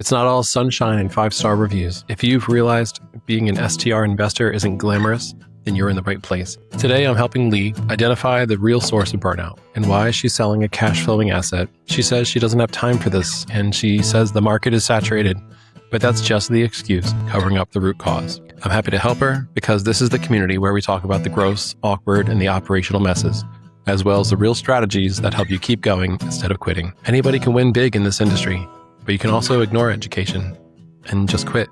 It's not all sunshine and 5-star reviews. If you've realized being an STR investor isn't glamorous, then you're in the right place. Today, I'm helping Lee identify the real source of burnout and why she's selling a cash-flowing asset. She says she doesn't have time for this, and she says the market is saturated, but that's just the excuse covering up the root cause. I'm happy to help her because this is the community where we talk about the gross, awkward, and the operational messes, as well as the real strategies that help you keep going instead of quitting. Anybody can win big in this industry, but you can also ignore education and just quit,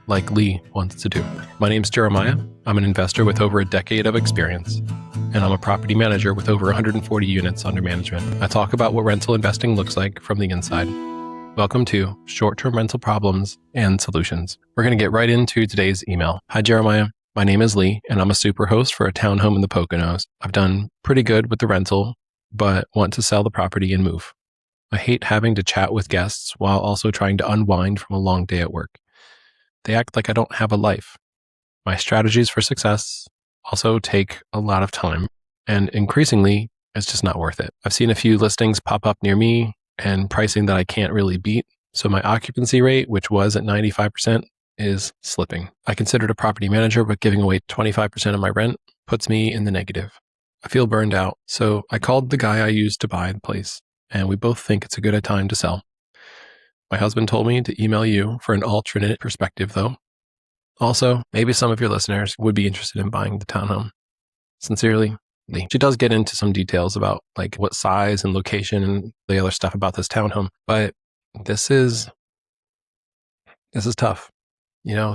like Lee wants to do. My name's Jeremiah. I'm an investor with over a decade of experience, and I'm a property manager with over 140 units under management. I talk about what rental investing looks like from the inside. Welcome to Short-Term Rental Problems and Solutions. We're going to get right into today's email. Hi, Jeremiah. My name is Lee, and I'm a superhost for a townhome in the Poconos. I've done pretty good with the rental, but want to sell the property and move. I hate having to chat with guests while also trying to unwind from a long day at work. They act like I don't have a life. My strategies for success also take a lot of time, and increasingly, it's just not worth it. I've seen a few listings pop up near me and pricing that I can't really beat, so my occupancy rate, which was at 95%, is slipping. I considered a property manager, but giving away 25% of my rent puts me in the negative. I feel burned out, so I called the guy I used to buy the place, and we both think it's a good time to sell. My husband told me to email you for an alternate perspective, though. Also, maybe some of your listeners would be interested in buying the townhome. Sincerely, Lee. She does get into some details about like what size and location and the other stuff about this townhome, but this is tough,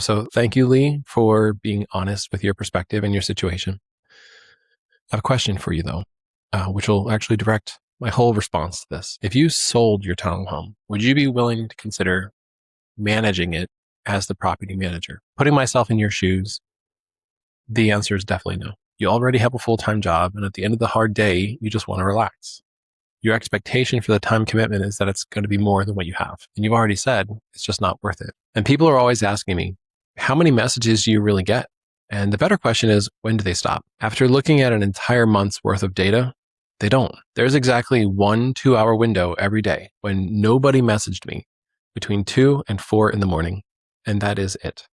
so thank you, Lee, for being honest with your perspective and your situation. I have a question for you, though, which will actually direct my whole response to this. If you sold your townhome, would you be willing to consider managing it as the property manager? Putting myself in your shoes, the answer is definitely no. You already have a full-time job, and at the end of the hard day, you just want to relax. Your expectation for the time commitment is that it's going to be more than what you have. And you've already said it's just not worth it. And people are always asking me, how many messages do you really get? And the better question is, when do they stop? After looking at an entire month's worth of data, they don't. There's exactly 1 2-hour window every day when nobody messaged me between 2 and 4 in the morning, and that is it.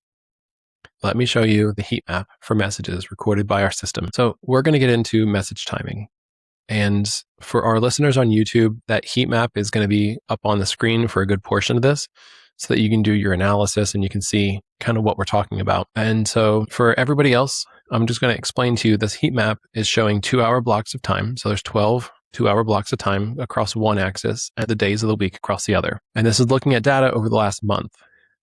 Let me show you the heat map for messages recorded by our system. So we're going to get into message timing. And for our listeners on YouTube, that heat map is going to be up on the screen for a good portion of this so that you can do your analysis and you can see kind of what we're talking about. And so for everybody else, I'm just going to explain to you this heat map is showing 2-hour blocks of time. So there's 12 2-hour blocks of time across one axis and the days of the week across the other. And this is looking at data over the last month.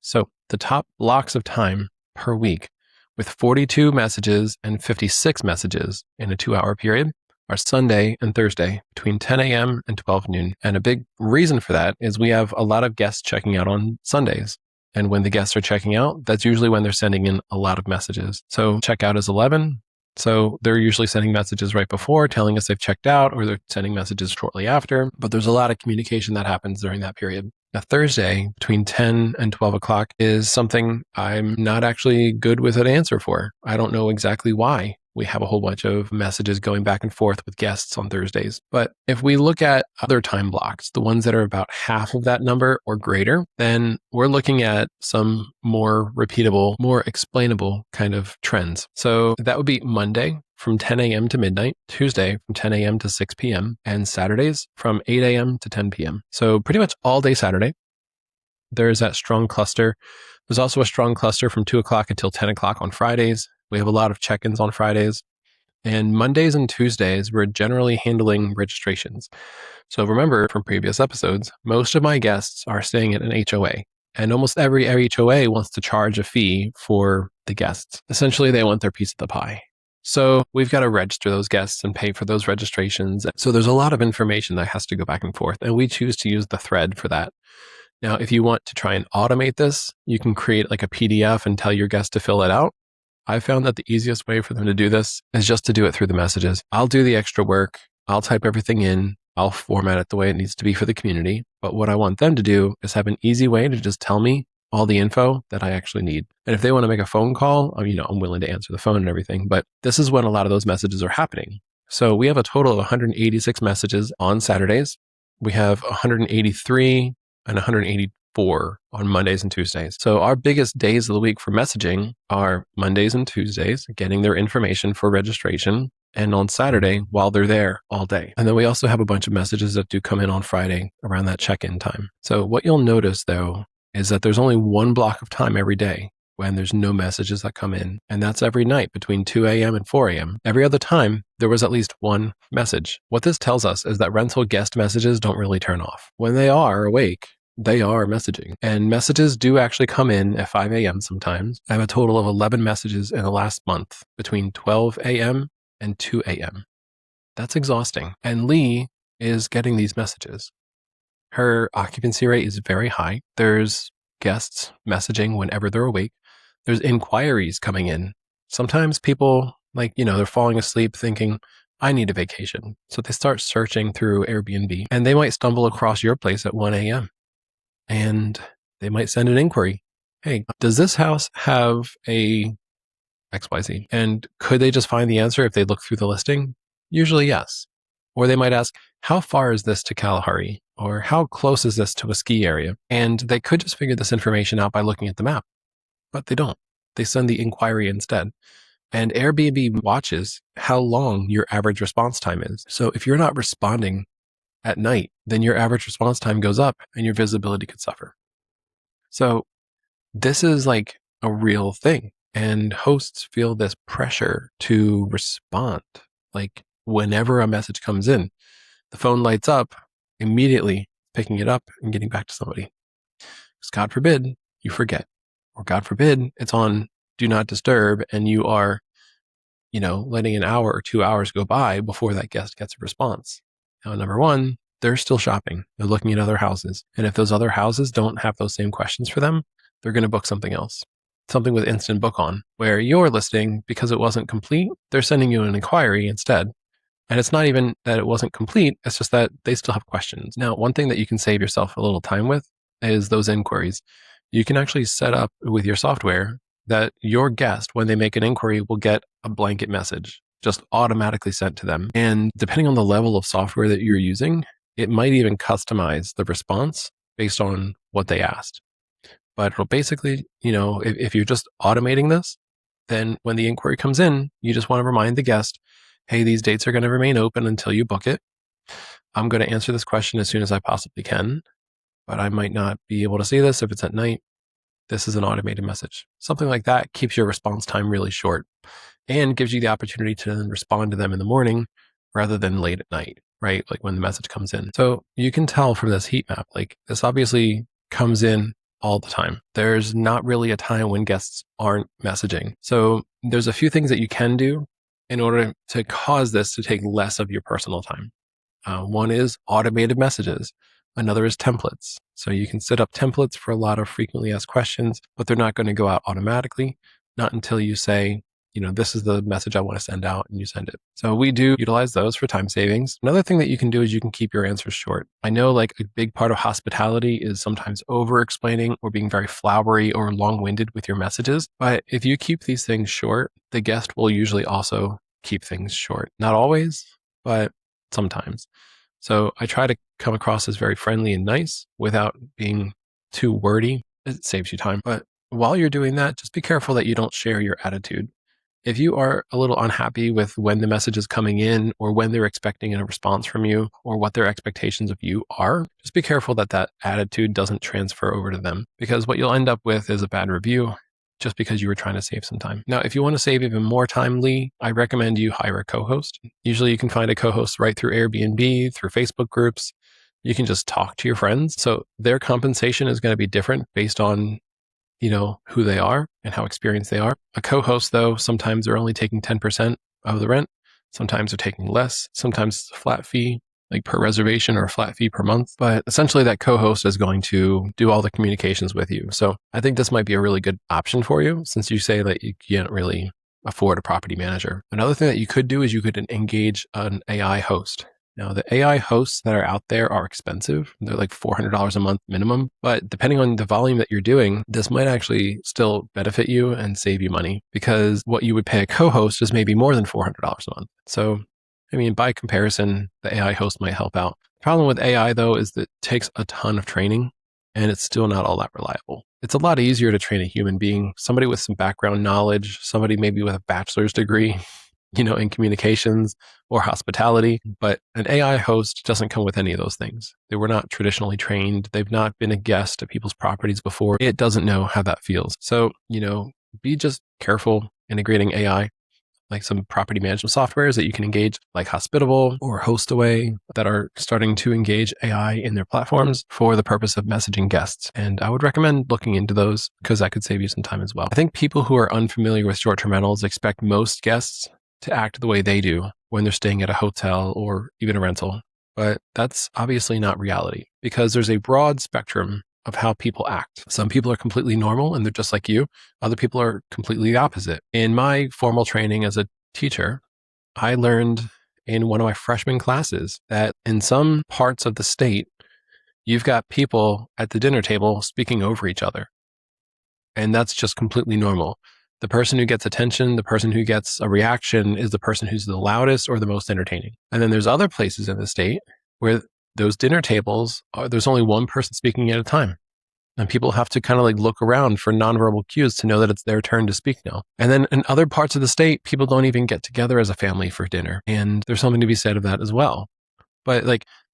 So the top blocks of time per week with 42 messages and 56 messages in a 2-hour period are Sunday and Thursday between 10 a.m. and 12 noon. And a big reason for that is we have a lot of guests checking out on Sundays. And when the guests are checking out, that's usually when they're sending in a lot of messages. So checkout is 11. So they're usually sending messages right before telling us they've checked out, or they're sending messages shortly after. But there's a lot of communication that happens during that period. Now, Thursday between 10 and 12 o'clock is something I'm not actually good with an answer for. I don't know exactly why we have a whole bunch of messages going back and forth with guests on Thursdays. But if we look at other time blocks, the ones that are about half of that number or greater, then we're looking at some more repeatable, more explainable kind of trends. So that would be Monday from 10 a.m. to midnight, Tuesday from 10 a.m. to 6 p.m., and Saturdays from 8 a.m. to 10 p.m. So pretty much all day Saturday, there's that strong cluster. There's also a strong cluster from 2 o'clock until 10 o'clock on Fridays. We have a lot of check-ins on Fridays. And Mondays and Tuesdays, we're generally handling registrations. So remember from previous episodes, most of my guests are staying at an HOA. And almost every HOA wants to charge a fee for the guests. Essentially, they want their piece of the pie. So we've got to register those guests and pay for those registrations. So there's a lot of information that has to go back and forth. And we choose to use the thread for that. Now, if you want to try and automate this, you can create like a PDF and tell your guests to fill it out. I found that the easiest way for them to do this is just to do it through the messages. I'll do the extra work. I'll type everything in. I'll format it the way it needs to be for the community. But what I want them to do is have an easy way to just tell me all the info that I actually need. And if they want to make a phone call, I'm willing to answer the phone and everything. But this is when a lot of those messages are happening. So we have a total of 186 messages on Saturdays. We have 183 and 4 on Mondays and Tuesdays. So our biggest days of the week for messaging are Mondays and Tuesdays, getting their information for registration, and on Saturday while they're there all day. And then we also have a bunch of messages that do come in on Friday around that check-in time. So what you'll notice though is that there's only one block of time every day when there's no messages that come in. And that's every night between 2 a.m. and 4 a.m. Every other time, there was at least one message. What this tells us is that rental guest messages don't really turn off. When they are awake, they are messaging. And messages do actually come in at 5 a.m. sometimes. I have a total of 11 messages in the last month between 12 a.m. and 2 a.m. That's exhausting. And Lee is getting these messages. Her occupancy rate is very high. There's guests messaging whenever they're awake. There's inquiries coming in. Sometimes people, they're falling asleep thinking, I need a vacation. So they start searching through Airbnb and they might stumble across your place at 1 a.m. and they might send an inquiry. Hey, does this house have a XYZ? And could they just find the answer if they look through the listing? Usually yes. Or they might ask, how far is this to Kalahari? Or how close is this to a ski area? And they could just figure this information out by looking at the map. But they don't. They send the inquiry instead. And Airbnb watches how long your average response time is. So if you're not responding at night, then your average response time goes up and your visibility could suffer. So this is like a real thing. And hosts feel this pressure to respond. Like whenever a message comes in, the phone lights up, immediately picking it up and getting back to somebody. Because God forbid you forget. Or God forbid, it's on do not disturb and you are, letting an hour or 2 hours go by before that guest gets a response. Now, number one, they're still shopping. They're looking at other houses. And if those other houses don't have those same questions for them, they're going to book something else. Something with instant book on, where your listing, because it wasn't complete, they're sending you an inquiry instead. And it's not even that it wasn't complete, it's just that they still have questions. Now, one thing that you can save yourself a little time with is those inquiries. You can actually set up with your software that your guest, when they make an inquiry, will get a blanket message just automatically sent to them. And depending on the level of software that you're using, it might even customize the response based on what they asked. But it'll basically, if you're just automating this, then when the inquiry comes in, you just want to remind the guest, hey, these dates are going to remain open until you book it. I'm going to answer this question as soon as I possibly can, but I might not be able to see this if it's at night. This is an automated message. Something like that keeps your response time really short and gives you the opportunity to then respond to them in the morning rather than late at night, right? Like when the message comes in. So you can tell from this heat map, like this obviously comes in all the time. There's not really a time when guests aren't messaging. So there's a few things that you can do in order to cause this to take less of your personal time. One is automated messages. Another is templates. So you can set up templates for a lot of frequently asked questions, but they're not going to go out automatically, not until you say, this is the message I want to send out and you send it. So we do utilize those for time savings. Another thing that you can do is you can keep your answers short. I know like a big part of hospitality is sometimes over explaining or being very flowery or long-winded with your messages. But if you keep these things short, the guest will usually also keep things short. Not always, but sometimes. So I try to come across as very friendly and nice without being too wordy. It saves you time. But while you're doing that, just be careful that you don't share your attitude. If you are a little unhappy with when the message is coming in or when they're expecting a response from you or what their expectations of you are, just be careful that that attitude doesn't transfer over to them, because what you'll end up with is a bad review just because you were trying to save some time. Now, if you want to save even more time, Lee, I recommend you hire a co-host. Usually you can find a co-host right through Airbnb, through Facebook groups. You can just talk to your friends. So their compensation is going to be different based on who they are and how experienced they are. A co-host, though, sometimes they're only taking 10% of the rent. Sometimes they're taking less. Sometimes it's a flat fee, like per reservation or a flat fee per month. But essentially that co-host is going to do all the communications with you. So I think this might be a really good option for you since you say that you can't really afford a property manager. Another thing that you could do is you could engage an AI host. Now, the AI hosts that are out there are expensive. They're like $400 a month minimum. But depending on the volume that you're doing, this might actually still benefit you and save you money, because what you would pay a co-host is maybe more than $400 a month. So, by comparison, the AI host might help out. The problem with AI, though, is that it takes a ton of training. and it's still not all that reliable. It's a lot easier to train a human being, somebody with some background knowledge, somebody maybe with a bachelor's degree, in communications or hospitality. But an AI host doesn't come with any of those things. They were not traditionally trained. They've not been a guest at people's properties before. It doesn't know how that feels. So, be just careful integrating AI, like some property management softwares that you can engage, like Hospitable or Hostaway, that are starting to engage AI in their platforms for the purpose of messaging guests. And I would recommend looking into those because that could save you some time as well. I think people who are unfamiliar with short-term rentals expect most guests to act the way they do when they're staying at a hotel or even a rental. But that's obviously not reality because there's a broad spectrum of how people act. Some people are completely normal and they're just like you. Other people are completely the opposite. In my formal training as a teacher, I learned in one of my freshman classes that in some parts of the state, you've got people at the dinner table speaking over each other. And that's just completely normal. The person who gets attention, the person who gets a reaction is the person who's the loudest or the most entertaining. And then there's other places in the state where those dinner tables, there's only one person speaking at a time. And people have to kind of like look around for nonverbal cues to know that it's their turn to speak now. And then in other parts of the state, people don't even get together as a family for dinner. And there's something to be said of that as well. But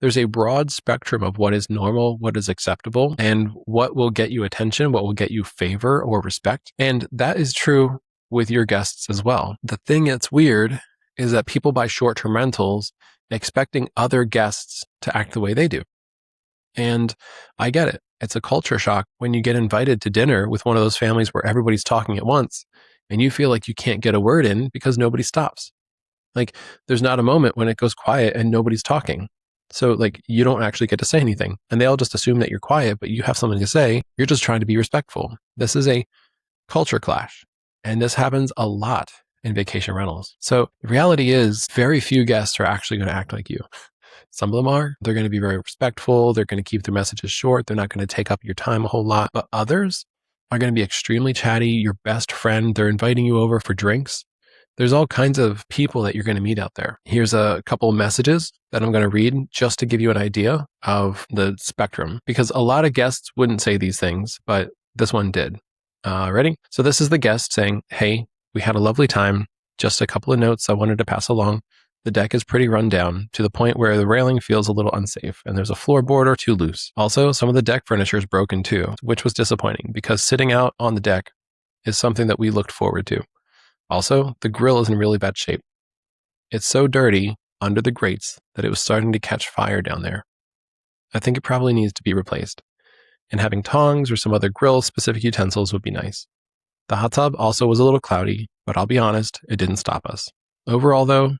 there's a broad spectrum of what is normal, what is acceptable, and what will get you attention, what will get you favor or respect. And that is true with your guests as well. The thing that's weird is that people buy short-term rentals expecting other guests to act the way they do. And I get it. It's a culture shock when you get invited to dinner with one of those families where everybody's talking at once and you feel like you can't get a word in because nobody stops. There's not a moment when it goes quiet and nobody's talking. So you don't actually get to say anything. And they all just assume that you're quiet, but you have something to say. You're just trying to be respectful. This is a culture clash. And this happens a lot in vacation rentals. So the reality is very few guests are actually going to act like you. Some of them are. They're going to be very respectful. They're going to keep their messages short. They're not going to take up your time a whole lot. But others are going to be extremely chatty, your best friend. They're inviting you over for drinks. There's all kinds of people that you're going to meet out there. Here's a couple of messages that I'm going to read just to give you an idea of the spectrum, because a lot of guests wouldn't say these things, but this one did. Ready? So this is the guest saying, "Hey, we had a lovely time. Just a couple of notes I wanted to pass along. The deck is pretty run down to the point where the railing feels a little unsafe and there's a floorboard or two loose. Also, some of the deck furniture is broken too, which was disappointing because sitting out on the deck is something that we looked forward to. Also, the grill is in really bad shape. It's so dirty under the grates that it was starting to catch fire down there. I think it probably needs to be replaced. And having tongs or some other grill-specific utensils would be nice. The hot tub also was a little cloudy, but I'll be honest, it didn't stop us. Overall, though,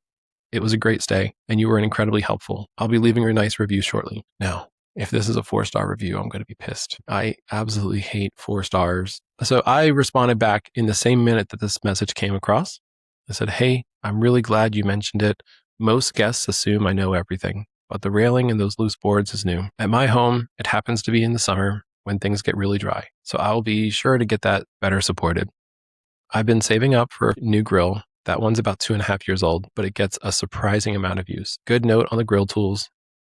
it was a great stay, and you were incredibly helpful. I'll be leaving a nice review shortly." Now, if this is a 4-star review, I'm going to be pissed. I absolutely hate 4 stars. So I responded back in the same minute that this message came across. I said, "Hey, I'm really glad you mentioned it. Most guests assume I know everything, but the railing and those loose boards is new. At my home, it happens to be in the summer when things get really dry. So I'll be sure to get that better supported. I've been saving up for a new grill. That one's about 2.5 years old, but it gets a surprising amount of use. Good note on the grill tools.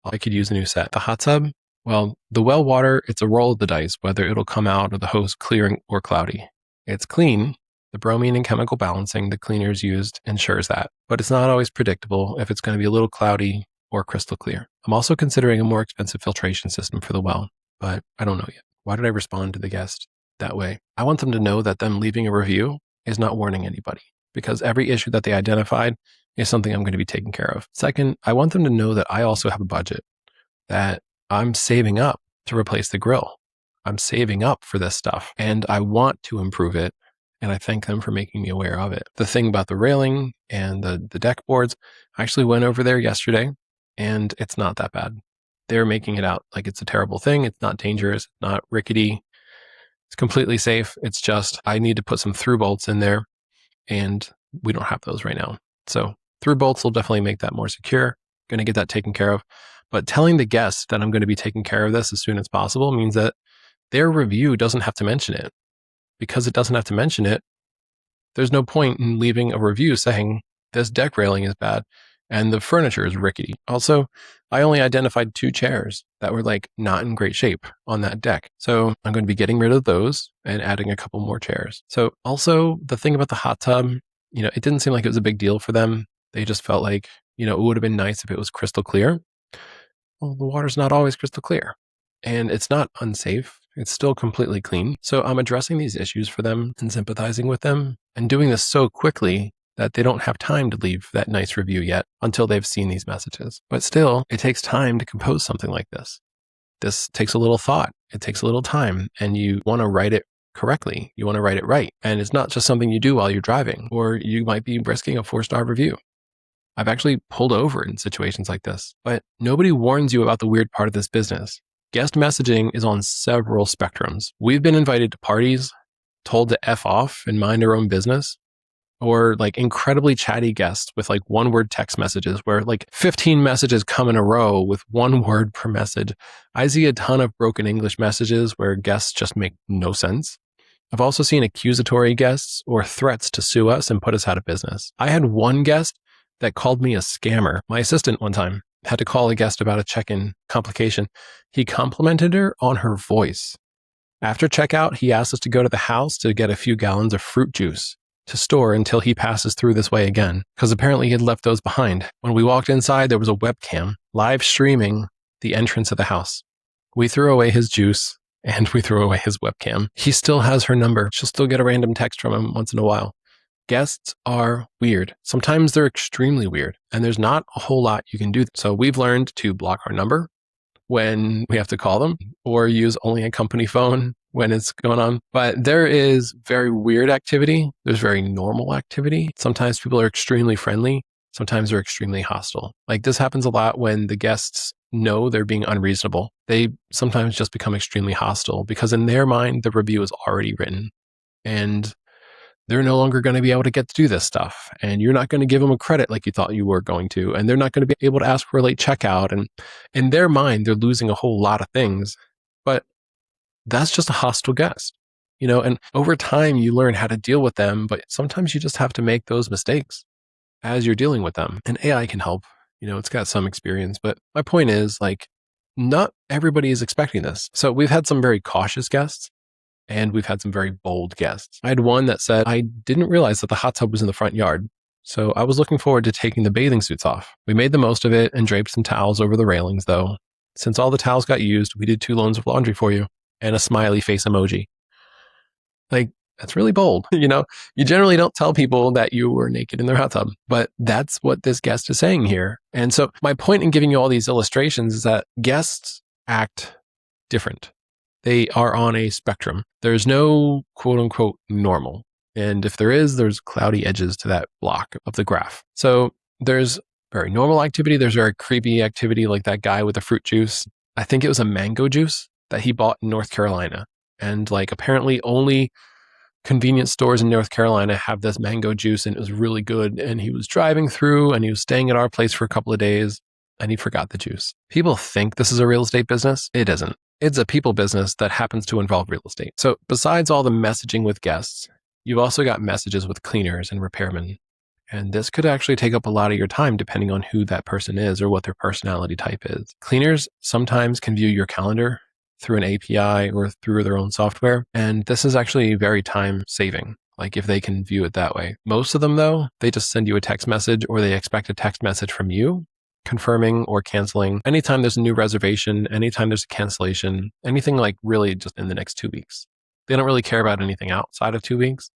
I could use a new set. The hot tub, well, the well water, it's a roll of the dice, whether it'll come out of the hose clear or cloudy. It's clean. The bromine and chemical balancing the cleaners used ensures that, but it's not always predictable if it's going to be a little cloudy or crystal clear. I'm also considering a more expensive filtration system for the well, but I don't know yet. Why did I respond to the guest that way? I want them to know that them leaving a review is not warning anybody, because every issue that they identified is something I'm going to be taking care of. Second, I want them to know that I also have a budget, that I'm saving up to replace the grill. I'm saving up for this stuff and I want to improve it. And I thank them for making me aware of it. The thing about the railing and the deck boards, I actually went over there yesterday and it's not that bad. They're making it out like it's a terrible thing. It's not dangerous, not rickety. It's completely safe. It's just, I need to put some through bolts in there and we don't have those right now. So through bolts will definitely make that more secure. Going to get that taken care of. But telling the guests that I'm going to be taking care of this as soon as possible means that their review doesn't have to mention it. Because it doesn't have to mention it, there's no point in leaving a review saying this deck railing is bad and the furniture is rickety. Also, I only identified 2 chairs that were like not in great shape on that deck. So I'm going to be getting rid of those and adding a couple more chairs. So also the thing about the hot tub, it didn't seem like it was a big deal for them. They just felt like, it would have been nice if it was crystal clear. Well, the water's not always crystal clear, and it's not unsafe. It's still completely clean. So I'm addressing these issues for them and sympathizing with them and doing this so quickly that they don't have time to leave that nice review yet until they've seen these messages. But still, it takes time to compose something like this. This takes a little thought. It takes a little time, and you want to write it correctly. You want to write it right. And it's not just something you do while you're driving, or you might be risking a 4-star review. I've actually pulled over in situations like this, but nobody warns you about the weird part of this business. Guest messaging is on several spectrums. We've been invited to parties, told to F off and mind our own business, or like incredibly chatty guests with like 1-word text messages where like 15 messages come in a row with 1 word per message. I see a ton of broken English messages where guests just make no sense. I've also seen accusatory guests or threats to sue us and put us out of business. I had one guest that called me a scammer. My assistant one time had to call a guest about a check-in complication. He complimented her on her voice. After checkout, he asked us to go to the house to get a few gallons of fruit juice to store until he passes through this way again, because apparently he had left those behind. When we walked inside, there was a webcam live streaming the entrance of the house. We threw away his juice and we threw away his webcam. He still has her number. She'll still get a random text from him once in a while. Guests are weird. Sometimes they're extremely weird, and there's not a whole lot you can do. So we've learned to block our number when we have to call them, or use only a company phone when it's going on. But there is very weird activity. There's very normal activity. Sometimes people are extremely friendly. Sometimes they're extremely hostile. Like this happens a lot when the guests know they're being unreasonable. They sometimes just become extremely hostile because in their mind, the review is already written. And they're no longer going to be able to get to do this stuff. And you're not going to give them a credit like you thought you were going to. And they're not going to be able to ask for a late checkout. And in their mind, they're losing a whole lot of things. But that's just a hostile guest, and over time you learn how to deal with them. But sometimes you just have to make those mistakes as you're dealing with them. And AI can help, it's got some experience. But my point is like, not everybody is expecting this. So we've had some very cautious guests. And we've had some very bold guests. I had one that said, I didn't realize that the hot tub was in the front yard. So I was looking forward to taking the bathing suits off. We made the most of it and draped some towels over the railings though. Since all the towels got used, we did 2 loads of laundry for you and a smiley face emoji. Like, that's really bold. You generally don't tell people that you were naked in their hot tub, but that's what this guest is saying here. And so my point in giving you all these illustrations is that guests act different. They are on a spectrum. There's no quote unquote normal. And if there is, there's cloudy edges to that block of the graph. So there's very normal activity. There's very creepy activity like that guy with the fruit juice. I think it was a mango juice that he bought in North Carolina. And like apparently only convenience stores in North Carolina have this mango juice and it was really good. And he was driving through and he was staying at our place for a couple of days and he forgot the juice. People think this is a real estate business. It isn't. It's a people business that happens to involve real estate. So besides all the messaging with guests, you've also got messages with cleaners and repairmen. And this could actually take up a lot of your time depending on who that person is or what their personality type is. Cleaners sometimes can view your calendar through an API or through their own software. And this is actually very time saving, like if they can view it that way. Most of them though, they just send you a text message or they expect a text message from you confirming or canceling anytime there's a new reservation, anytime there's a cancellation, anything like really just in the next 2 weeks. They don't really care about anything outside of 2 weeks.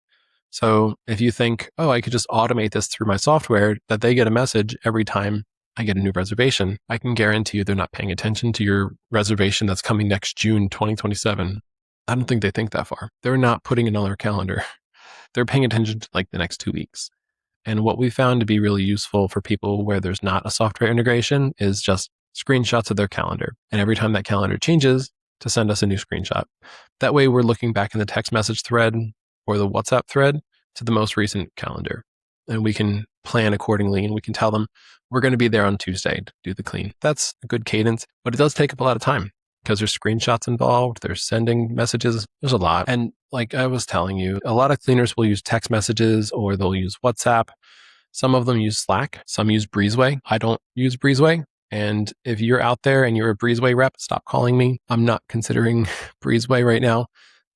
So if you think, oh, I could just automate this through my software, that they get a message every time I get a new reservation, I can guarantee you they're not paying attention to your reservation that's coming next June 2027. I don't think they think that far. They're not putting it on their calendar. They're paying attention to like the next 2 weeks. And what we found to be really useful for people where there's not a software integration is just screenshots of their calendar. And every time that calendar changes, to send us a new screenshot. That way we're looking back in the text message thread or the WhatsApp thread to the most recent calendar. And we can plan accordingly and we can tell them we're going to be there on Tuesday to do the clean. That's a good cadence, but it does take up a lot of time because there's screenshots involved, there's sending messages, there's a lot. And like I was telling you, a lot of cleaners will use text messages or they'll use WhatsApp. Some of them use Slack. Some use Breezeway. I don't use Breezeway. And if you're out there and you're a Breezeway rep, stop calling me. I'm not considering Breezeway right now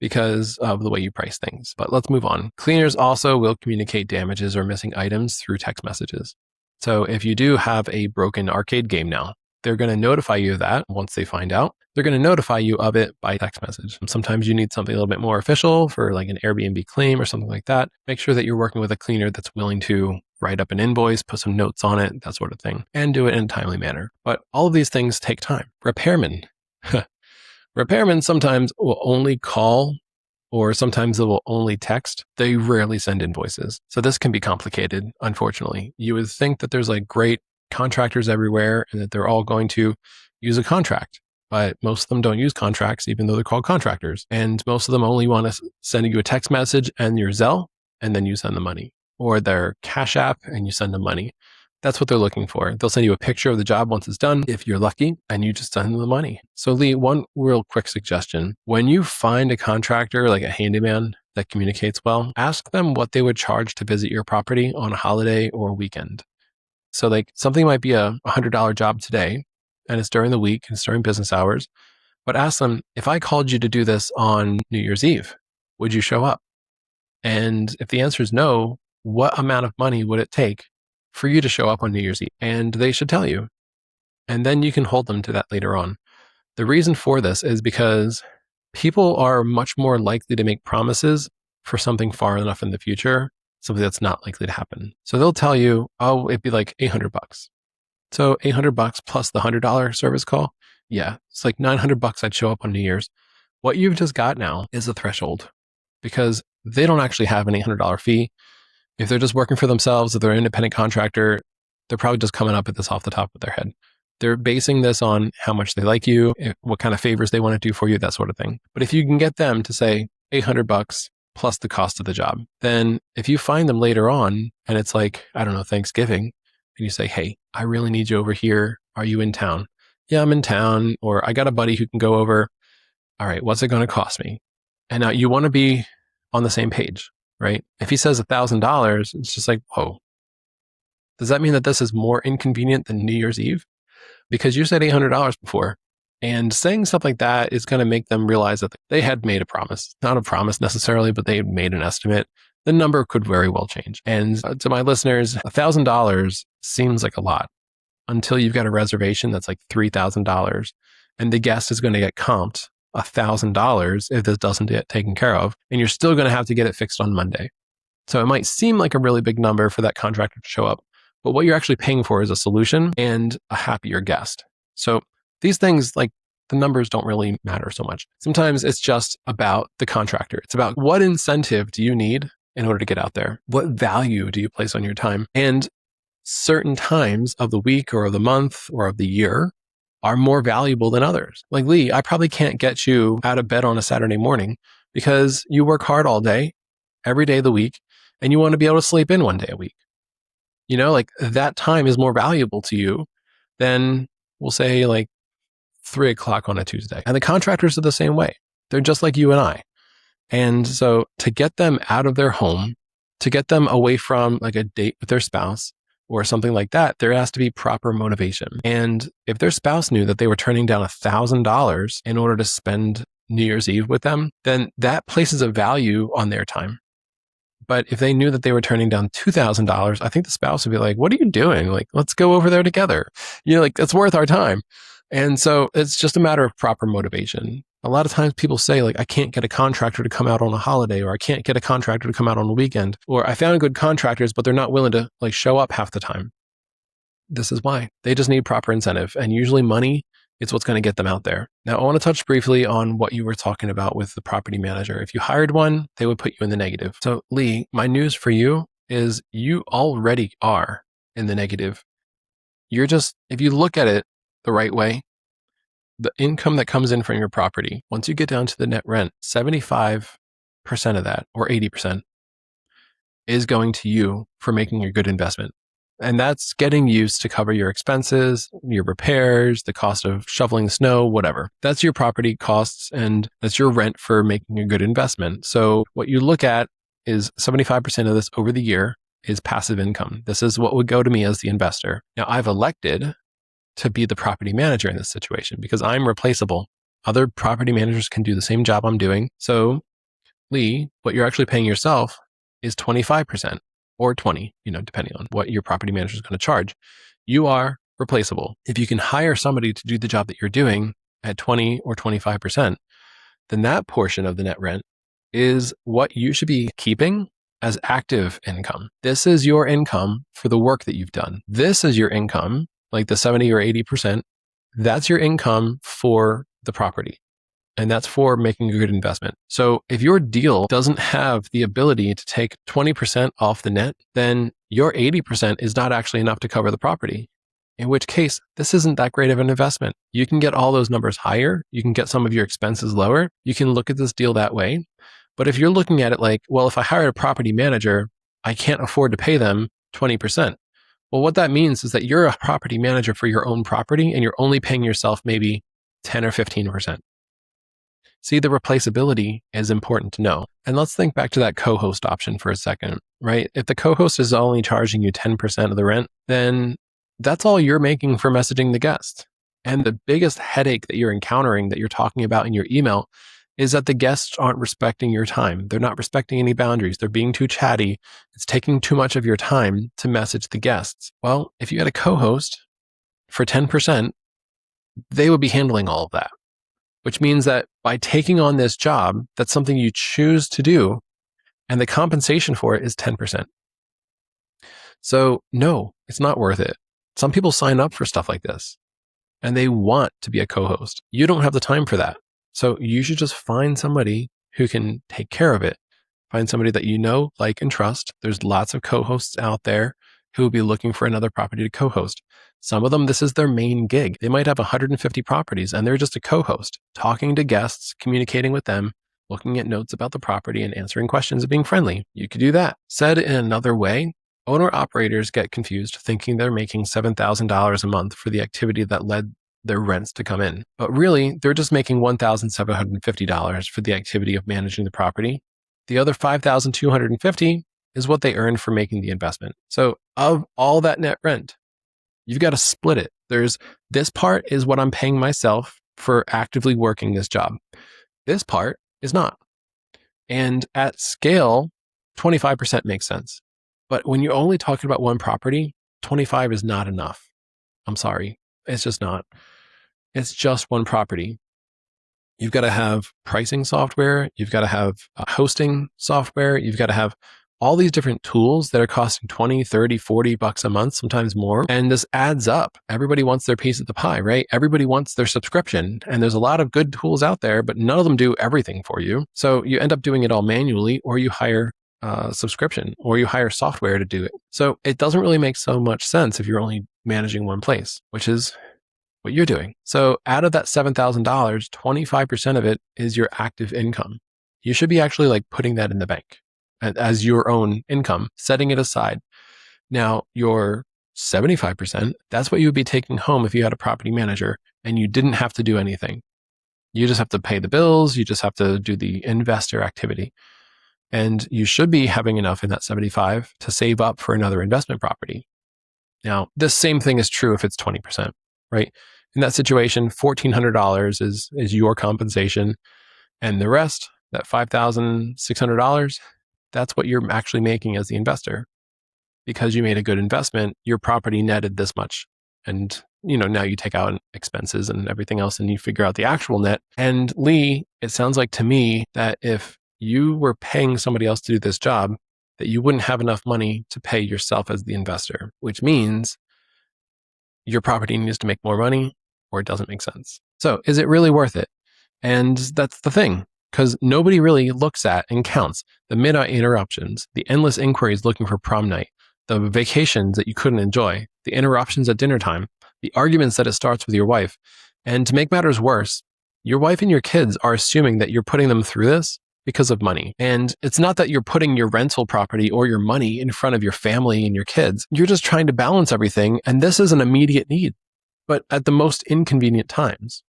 because of the way you price things. But let's move on. Cleaners also will communicate damages or missing items through text messages. So if you do have a broken arcade game now, they're going to notify you of that once they find out. They're going to notify you of it by text message. Sometimes you need something a little bit more official for like an Airbnb claim or something like that. Make sure that you're working with a cleaner that's willing to write up an invoice, put some notes on it, that sort of thing, and do it in a timely manner. But all of these things take time. Repairmen. Repairmen sometimes will only call or sometimes they will only text. They rarely send invoices. So this can be complicated, unfortunately. You would think that there's like great contractors everywhere and that they're all going to use a contract. But most of them don't use contracts, even though they're called contractors. And most of them only want to send you a text message and your Zelle, and then you send the money. Or their Cash App and you send them money. That's what they're looking for. They'll send you a picture of the job once it's done, if you're lucky, and you just send them the money. So Lee, one real quick suggestion. When you find a contractor, like a handyman that communicates well, ask them what they would charge to visit your property on a holiday or weekend. So like something might be a $100 job today, and it's during the week, and it's during business hours, but ask them, if I called you to do this on New Year's Eve, would you show up? And if the answer is no, what amount of money would it take for you to show up on New Year's Eve? And they should tell you. And then you can hold them to that later on. The reason for this is because people are much more likely to make promises for something far enough in the future, something that's not likely to happen. So they'll tell you, oh, it'd be like $800. So $800 plus the $100 service call. Yeah, it's like $900 I'd show up on New Year's. What you've just got now is a threshold because they don't actually have an $800 fee. If they're just working for themselves, if they're an independent contractor, they're probably just coming up with this off the top of their head. They're basing this on how much they like you, what kind of favors they want to do for you, that sort of thing. But if you can get them to say $800 plus the cost of the job, then if you find them later on and it's like, I don't know, Thanksgiving, and you say, hey, I really need you over here. Are you in town? Yeah, I'm in town. Or I got a buddy who can go over. All right, what's it going to cost me? And now you want to be on the same page. Right? If he says $1,000, it's just like, whoa, does that mean that this is more inconvenient than New Year's Eve? Because you said $800 before. And saying stuff like that is going to make them realize that they had made a promise. Not a promise necessarily, but they had made an estimate. The number could very well change. And to my listeners, $1,000 seems like a lot until you've got a reservation that's like $3,000 and the guest is going to get comped $1,000 if this doesn't get taken care of, and you're still going to have to get it fixed on Monday. So it might seem like a really big number for that contractor to show up, but what you're actually paying for is a solution and a happier guest. So these things, like the numbers don't really matter so much. Sometimes it's just about the contractor. It's about what incentive do you need in order to get out there? What value do you place on your time? And certain times of the week or of the month or of the year are more valuable than others. Like Lee, I probably can't get you out of bed on a Saturday morning because you work hard all day, every day of the week, and you want to be able to sleep in one day a week. You know, like that time is more valuable to you than we'll say like 3 o'clock on a Tuesday. And the contractors are the same way. They're just like you and I. And so to get them out of their home, to get them away from like a date with their spouse, or something like that, there has to be proper motivation. And if their spouse knew that they were turning down $1,000 in order to spend New Year's Eve with them, then that places a value on their time. But if they knew that they were turning down $2,000, I think the spouse would be like, what are you doing? Like, let's go over there together. You know, like it's worth our time. And so it's just a matter of proper motivation. A lot of times people say like, I can't get a contractor to come out on a holiday, or I can't get a contractor to come out on a weekend, or I found good contractors, but they're not willing to like show up half the time. This is why. They just need proper incentive. And usually money is what's going to get them out there. Now, I want to touch briefly on what you were talking about with the property manager. If you hired one, they would put you in the negative. So Lee, my news for you is you already are in the negative. You're just, if you look at it the right way, the income that comes in from your property, once you get down to the net rent, 75% of that, or 80%, is going to you for making a good investment. And that's getting used to cover your expenses, your repairs, the cost of shoveling the snow, whatever. That's your property costs, and that's your rent for making a good investment. So what you look at is 75% of this over the year is passive income. This is what would go to me as the investor. Now, I've elected to be the property manager in this situation because I'm replaceable. Other property managers can do the same job I'm doing. So, Lee, what you're actually paying yourself is 25% or 20, depending on what your property manager is going to charge. You are replaceable. If you can hire somebody to do the job that you're doing at 20 or 25%, then that portion of the net rent is what you should be keeping as active income. This is your income for the work that you've done. This is your income, like the 70 or 80%. That's your income for the property. And that's for making a good investment. So if your deal doesn't have the ability to take 20% off the net, then your 80% is not actually enough to cover the property. In which case, this isn't that great of an investment. You can get all those numbers higher. You can get some of your expenses lower. You can look at this deal that way. But if you're looking at it like, well, if I hire a property manager, I can't afford to pay them 20%. Well, what that means is that you're a property manager for your own property and you're only paying yourself maybe 10 or 15%. See, the replaceability is important to know. And let's think back to that co-host option for a second, right? If the co-host is only charging you 10% of the rent, then that's all you're making for messaging the guest. And the biggest headache that you're encountering that you're talking about in your email is that the guests aren't respecting your time. They're not respecting any boundaries. They're being too chatty. It's taking too much of your time to message the guests. Well, if you had a co-host for 10%, they would be handling all of that, which means that by taking on this job, that's something you choose to do, and the compensation for it is 10%. So no, it's not worth it. Some people sign up for stuff like this, and they want to be a co-host. You don't have the time for that. So you should just find somebody who can take care of it. Find somebody that you know, like, and trust. There's lots of co-hosts out there who will be looking for another property to co-host. Some of them, this is their main gig. They might have 150 properties and they're just a co-host, talking to guests, communicating with them, looking at notes about the property and answering questions and being friendly. You could do that. Said in another way, owner-operators get confused thinking they're making $7,000 a month for the activity that led their rents to come in. But really, they're just making $1,750 for the activity of managing the property. The other $5,250 is what they earned for making the investment. So of all that net rent, you've got to split it. There's this part is what I'm paying myself for actively working this job. This part is not. And at scale, 25% makes sense. But when you're only talking about one property, 25 is not enough. I'm sorry. It's just not. It's just one property. You've got to have pricing software. You've got to have hosting software. You've got to have all these different tools that are costing 20, 30, 40 bucks a month, sometimes more. And this adds up. Everybody wants their piece of the pie, right? Everybody wants their subscription. And there's a lot of good tools out there, but none of them do everything for you. So you end up doing it all manually, or you hire subscription, or you hire software to do it. So it doesn't really make so much sense if you're only managing one place, which is what you're doing. So out of that $7,000, 25% of it is your active income. You should be actually like putting that in the bank as your own income, setting it aside. Now, your 75%, that's what you would be taking home if you had a property manager and you didn't have to do anything. You just have to pay the bills. You just have to do the investor activity. And you should be having enough in that 75 to save up for another investment property. Now, this same thing is true if it's 20%, right? In that situation, $1,400 is your compensation. And the rest, that $5,600, that's what you're actually making as the investor. Because you made a good investment, your property netted this much. And, now you take out expenses and everything else and you figure out the actual net. And Lee, it sounds like to me that if you were paying somebody else to do this job, that you wouldn't have enough money to pay yourself as the investor, which means your property needs to make more money or it doesn't make sense. So is it really worth it? And that's the thing, because nobody really looks at and counts the midnight interruptions, the endless inquiries looking for prom night, the vacations that you couldn't enjoy, the interruptions at dinner time, the arguments that it starts with your wife. And to make matters worse, your wife and your kids are assuming that you're putting them through this because of money. And it's not that you're putting your rental property or your money in front of your family and your kids. You're just trying to balance everything. And this is an immediate need, but at the most inconvenient times.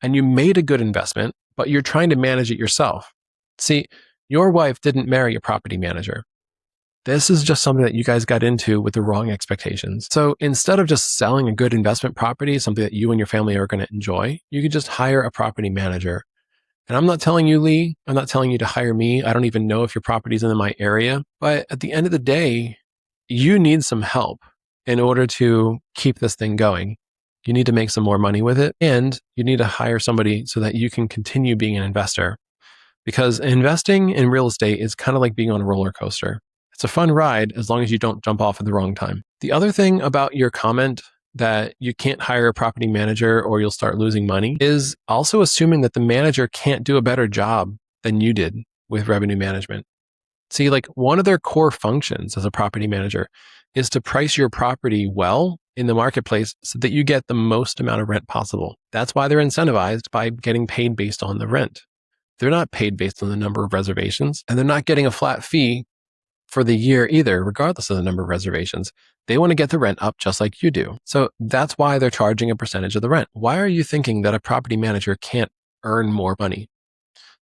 And you made a good investment, but you're trying to manage it yourself. See, your wife didn't marry a property manager. This is just something that you guys got into with the wrong expectations. So instead of just selling a good investment property, something that you and your family are going to enjoy, you could just hire a property manager. And I'm not telling you, Lee, I'm not telling you to hire me. I don't even know if your property's in my area. But at the end of the day, you need some help in order to keep this thing going. You need to make some more money with it, and you need to hire somebody so that you can continue being an investor. Because investing in real estate is kind of like being on a roller coaster. It's a fun ride as long as you don't jump off at the wrong time. The other thing about your comment that you can't hire a property manager or you'll start losing money is also assuming that the manager can't do a better job than you did with revenue management. See, like one of their core functions as a property manager is to price your property well in the marketplace so that you get the most amount of rent possible. That's why they're incentivized by getting paid based on the rent. They're not paid based on the number of reservations, and they're not getting a flat fee for the year either, regardless of the number of reservations. They want to get the rent up just like you do. So that's why they're charging a percentage of the rent. Why are you thinking that a property manager can't earn more money?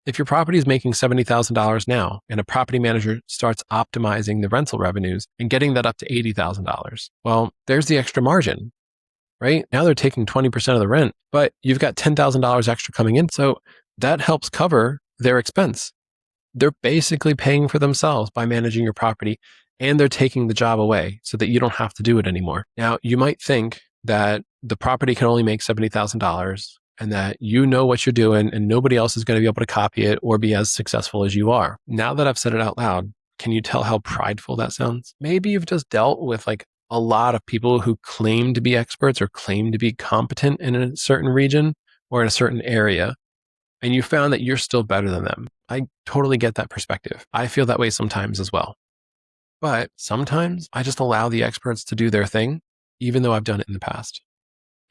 If your property is making $70,000 now and a property manager starts optimizing the rental revenues and getting that up to $80,000, well, there's the extra margin, right? Now they're taking 20% of the rent, but you've got $10,000 extra coming in. So that helps cover their expense. They're basically paying for themselves by managing your property, and they're taking the job away so that you don't have to do it anymore. Now, you might think that the property can only make $70,000 and that you know what you're doing and nobody else is going to be able to copy it or be as successful as you are. Now that I've said it out loud, can you tell how prideful that sounds? Maybe you've just dealt with like a lot of people who claim to be experts or claim to be competent in a certain region or in a certain area, and you found that you're still better than them. I totally get that perspective. I feel that way sometimes as well. But sometimes I just allow the experts to do their thing, even though I've done it in the past.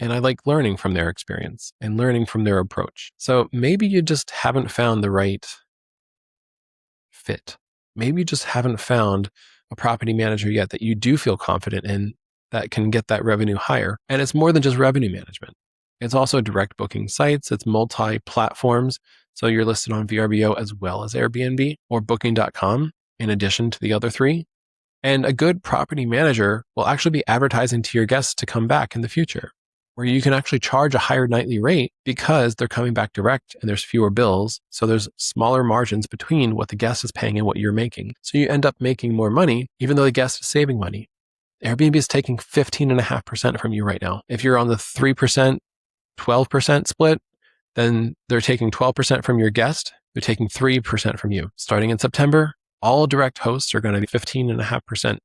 And I like learning from their experience and learning from their approach. So maybe you just haven't found the right fit. Maybe you just haven't found a property manager yet that you do feel confident in that can get that revenue higher. And it's more than just revenue management. It's also direct booking sites. It's multi-platforms. So you're listed on VRBO as well as Airbnb or booking.com in addition to the other three. And a good property manager will actually be advertising to your guests to come back in the future, where you can actually charge a higher nightly rate because they're coming back direct and there's fewer bills. So there's smaller margins between what the guest is paying and what you're making. So you end up making more money, even though the guest is saving money. Airbnb is taking 15.5% from you right now. If you're on the 3%, 12% split, then they're taking 12% from your guest. They're taking 3% from you. Starting in September, all direct hosts are going to be 15.5%.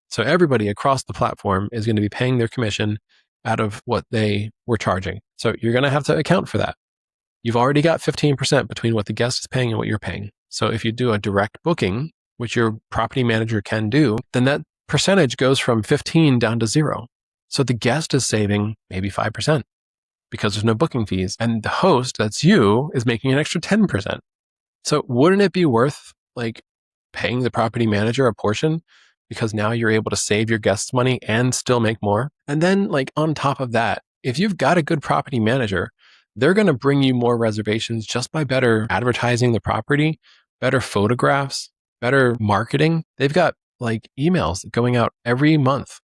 So everybody across the platform is going to be paying their commission out of what they were charging. So you're going to have to account for that. You've already got 15% between what the guest is paying and what you're paying. So if you do a direct booking, which your property manager can do, then that percentage goes from 15 down to 0. So the guest is saving maybe 5%. Because there's no booking fees. And the host, that's you, is making an extra 10%. So wouldn't it be worth like paying the property manager a portion because now you're able to save your guests money and still make more? And then like on top of that, if you've got a good property manager, they're going to bring you more reservations just by better advertising the property, better photographs, better marketing. They've got like emails going out every month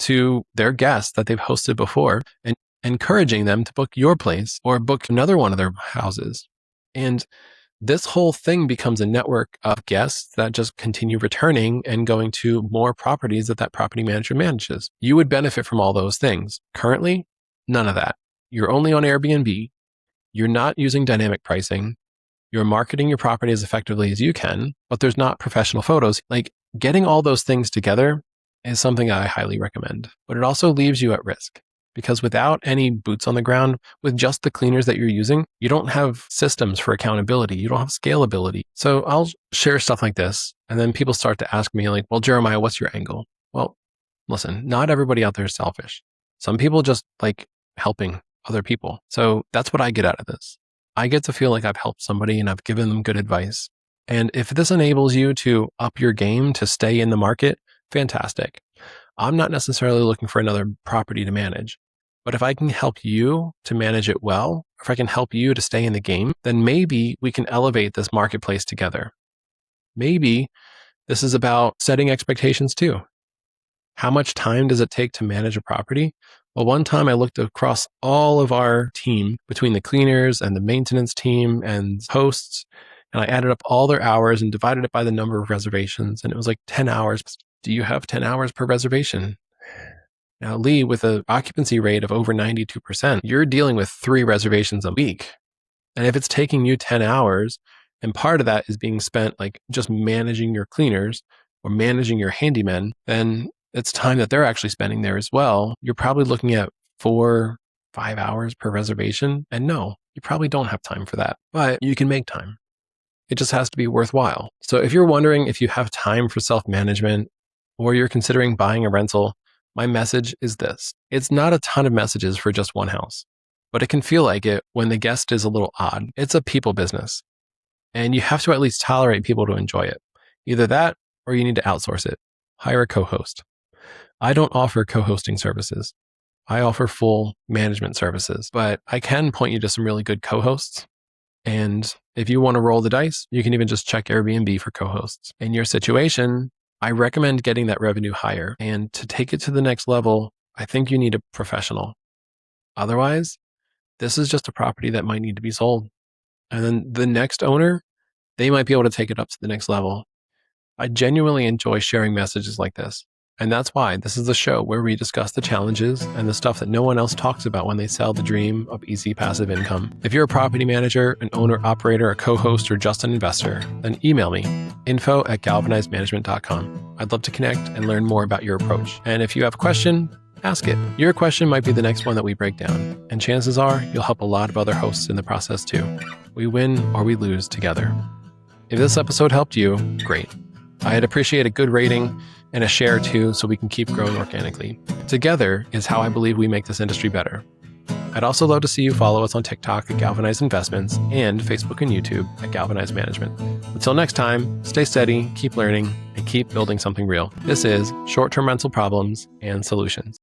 to their guests that they've hosted before and encouraging them to book your place or book another one of their houses. And this whole thing becomes a network of guests that just continue returning and going to more properties that property manager manages. You would benefit from all those things. Currently, none of that. You're only on Airbnb. You're not using dynamic pricing. You're marketing your property as effectively as you can, but there's not professional photos. Like getting all those things together is something I highly recommend, but it also leaves you at risk. Because without any boots on the ground, with just the cleaners that you're using, you don't have systems for accountability. You don't have scalability. So I'll share stuff like this. And then people start to ask me like, well, Jeremiah, what's your angle? Well, listen, not everybody out there is selfish. Some people just like helping other people. So that's what I get out of this. I get to feel like I've helped somebody and I've given them good advice. And if this enables you to up your game to stay in the market, fantastic. I'm not necessarily looking for another property to manage, but if I can help you to manage it well, if I can help you to stay in the game, then maybe we can elevate this marketplace together. Maybe This is about setting expectations too. How much time does it take to manage a property? Well, one time I looked across all of our team between the cleaners and the maintenance team and hosts, and I added up all their hours and divided it by the number of reservations, and it was like 10 hours. Do you have 10 hours per reservation? Now, Lee, with an occupancy rate of over 92%, you're dealing with 3 reservations a week. And if it's taking you 10 hours, and part of that is being spent like just managing your cleaners or managing your handymen, then it's time that they're actually spending there as well. You're probably looking at 4-5 hours per reservation. And no, you probably don't have time for that, but you can make time. It just has to be worthwhile. So if you're wondering if you have time for self-management or you're considering buying a rental, my message is this. It's not a ton of messages for just one house, but it can feel like it when the guest is a little odd. It's a people business, and you have to at least tolerate people to enjoy it. Either that or you need to outsource it. Hire a co-host. I don't offer co-hosting services. I offer full management services, but I can point you to some really good co-hosts. And if you want to roll the dice, you can even just check Airbnb for co-hosts. In your situation, I recommend getting that revenue higher. And to take it to the next level, I think you need a professional. Otherwise, this is just a property that might need to be sold. And then the next owner, they might be able to take it up to the next level. I genuinely enjoy sharing messages like this. And that's why this is the show where we discuss the challenges and the stuff that no one else talks about when they sell the dream of easy passive income. If you're a property manager, an owner, operator, a co-host, or just an investor, then email me, info@galvanizedmanagement.com. I'd love to connect and learn more about your approach. And if you have a question, ask it. Your question might be the next one that we break down. And chances are you'll help a lot of other hosts in the process too. We win or we lose together. If this episode helped you, great. I'd appreciate a good rating and a share too, so we can keep growing organically. Together is how I believe we make this industry better. I'd also love to see you follow us on TikTok at Galvanized Investments and Facebook and YouTube at Galvanized Management. Until next time, stay steady, keep learning, and keep building something real. This is Short-Term Rental Problems and Solutions.